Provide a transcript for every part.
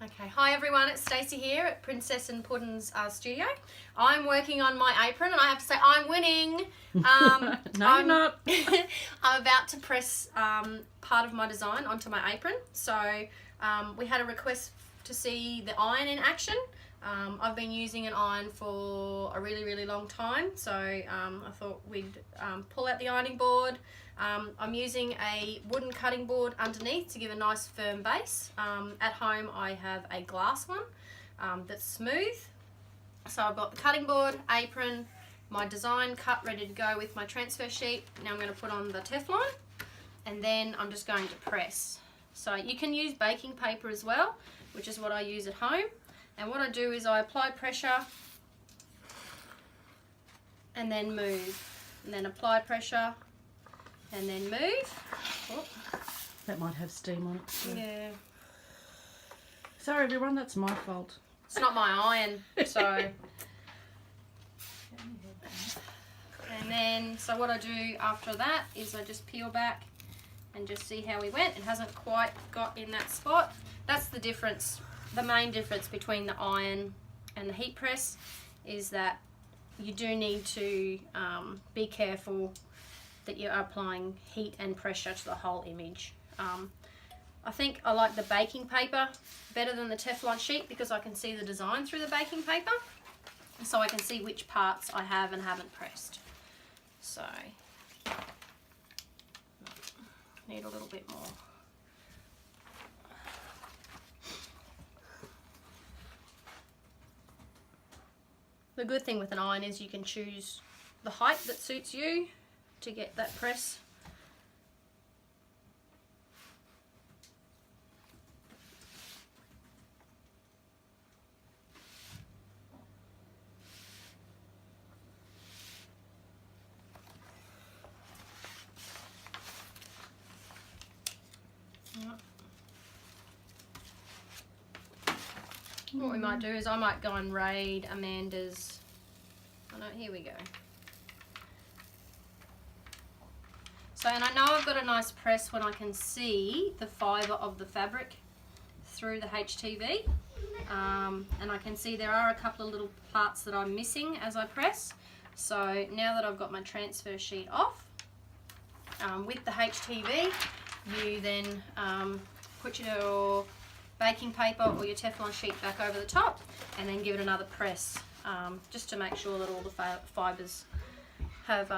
Okay, hi everyone, it's Stacey here at Princess and Puddin's studio. I'm working on my apron and I have to say I'm winning. No, you're not. I'm about to press part of my design onto my apron. So we had a request to see the iron in action. I've been using an iron for a really long time, so I thought we'd pull out the ironing board. I'm using a wooden cutting board underneath to give a nice firm base. At home I have a glass one that's smooth. So I've got the cutting board, apron, my design cut ready to go with my transfer sheet. Now I'm going to put on the Teflon and then I'm just going to press. So you can use baking paper as well, which is what I use at home. And what I do is I apply pressure and then move, and then apply pressure and then move. Oh. That might have steam on it. So. Yeah. Sorry everyone, that's my fault. It's not my iron, so. And then, so what I do after that is I just peel back and just see how we went. It hasn't quite got in that spot. That's the difference. The main difference between the iron and the heat press is that you do need to be careful that you're applying heat and pressure to the whole image. I think I like the baking paper better than the Teflon sheet because I can see the design through the baking paper, so I can see which parts I have and haven't pressed. So need a little bit more. The good thing with an iron is you can choose the height that suits you to get that press. What we might do is I might go and raid Amanda's. Oh no, here we go. So, and I know I've got a nice press when I can see the fibre of the fabric through the HTV. And I can see there are a couple of little parts that I'm missing as I press. So now that I've got my transfer sheet off, with the HTV, you then put your baking paper or your Teflon sheet back over the top and then give it another press, just to make sure that all the fibres have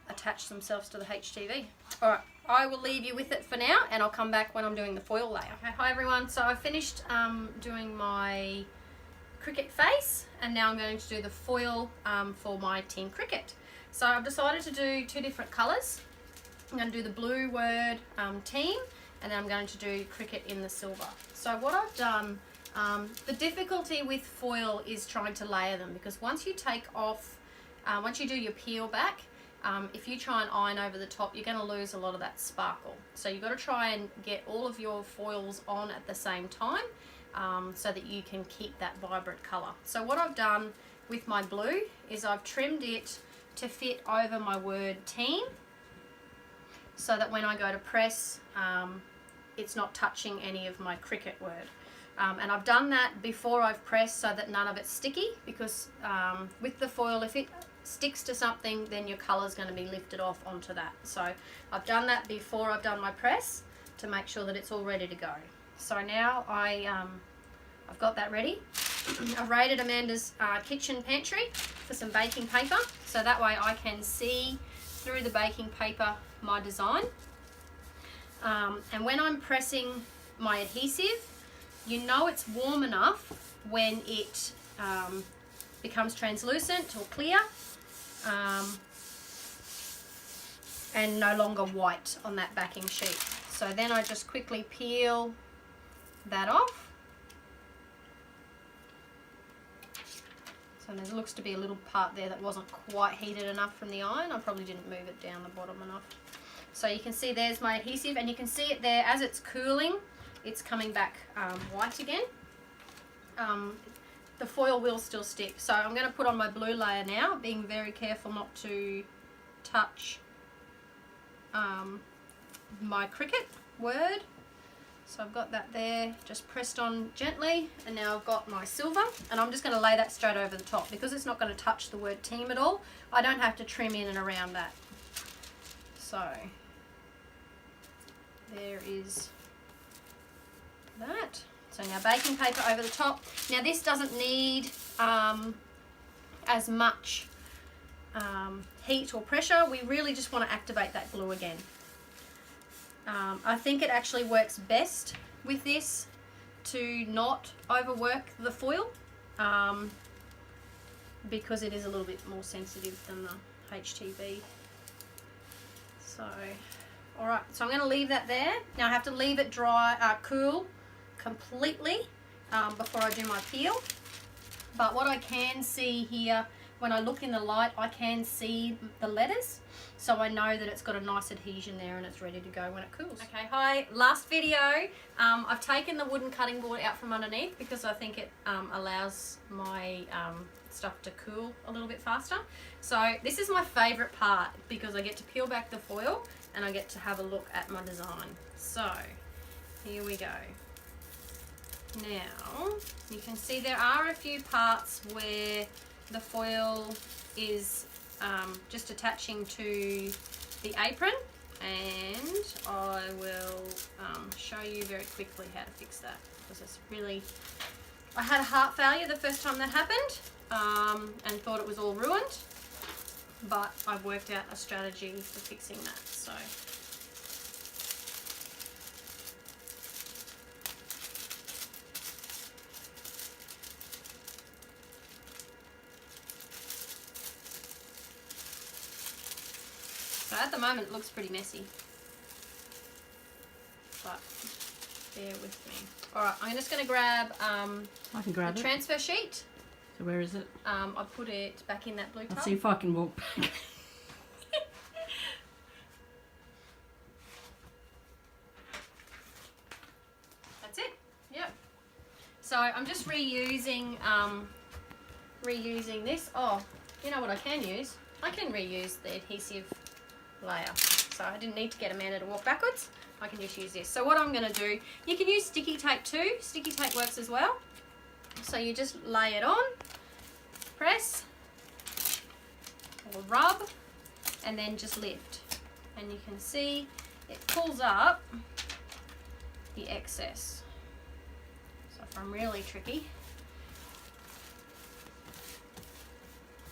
attached themselves to the HTV. Alright, I will leave you with it for now and I'll come back when I'm doing the foil layer. Okay, hi everyone, so I finished doing my cricket face and now I'm going to do the foil for my Team Cricket. So I've decided to do two different colours. I'm going to do the blue word team, and then I'm going to do cricket in the silver. So what I've done, the difficulty with foil is trying to layer them, because once you take off, once you do your peel back, if you try and iron over the top, you're going to lose a lot of that sparkle. So you've got to try and get all of your foils on at the same time, so that you can keep that vibrant colour. So what I've done with my blue is I've trimmed it to fit over my word team, so that when I go to press, it's not touching any of my cricket word. And I've done that before I've pressed so that none of it's sticky, because with the foil, if it sticks to something, then your colour's going to be lifted off onto that. So I've done that before I've done my press to make sure that it's all ready to go. So now I've got that ready. I've raided Amanda's kitchen pantry for some baking paper, so that way I can see through the baking paper my design. And when I'm pressing my adhesive, you know it's warm enough when it becomes translucent or clear, and no longer white on that backing sheet. So then I just quickly peel that off. So there looks to be a little part there that wasn't quite heated enough from the iron. I probably didn't move it down the bottom enough. So you can see there's my adhesive, and you can see it there as it's cooling, it's coming back white again. The foil will still stick. So I'm going to put on my blue layer now, being very careful not to touch my cricket word. So I've got that there, just pressed on gently, and now I've got my silver, and I'm just going to lay that straight over the top because it's not going to touch the word team at all. I don't have to trim in and around that. So there is that. So now baking paper over the top. Now this doesn't need as much heat or pressure. We really just want to activate that glue again. I think it actually works best with this to not overwork the foil because it is a little bit more sensitive than the HTV. So, alright, so I'm going to leave that there. Now I have to leave it dry, cool completely before I do my peel. But what I can see here, when I look in the light, I can see the letters. So I know that it's got a nice adhesion there and it's ready to go when it cools. Okay, hi, last video. I've taken the wooden cutting board out from underneath because I think it allows my stuff to cool a little bit faster. So this is my favourite part because I get to peel back the foil and I get to have a look at my design. So here we go. Now you can see there are a few parts where the foil is just attaching to the apron, and I will show you very quickly how to fix that because it's really, I had a heart failure the first time that happened and thought it was all ruined, but I've worked out a strategy for fixing that. So at the moment it looks pretty messy, but bear with me. Alright, I'm just going to grab I can grab the it. transfer sheet. So where is it? I put it back in that blue tub. Let's see if I can walk back. That's it. Yep. So I'm just reusing this. Oh, you know what I can use? I can reuse the adhesive layer. So I didn't need to get Amanda to walk backwards. I can just use this. So what I'm going to do, you can use sticky tape too. Sticky tape works as well. So you just lay it on, press, or rub, and then just lift. And you can see it pulls up the excess. So if I'm really tricky.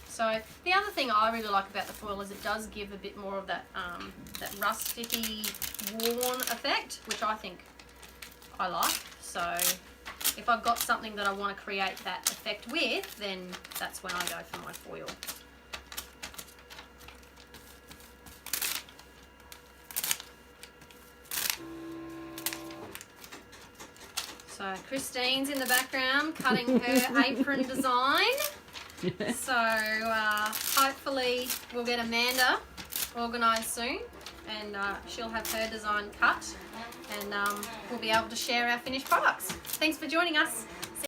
So the other thing I really like about the foil is it does give a bit more of that that rusticy, worn effect, which I think I like. So if I've got something that I want to create that effect with, then that's when I go for my foil. So Christine's in the background cutting her apron design. So hopefully we'll get Amanda organised soon, and she'll have her design cut, and we'll be able to share our finished products. Thanks for joining us.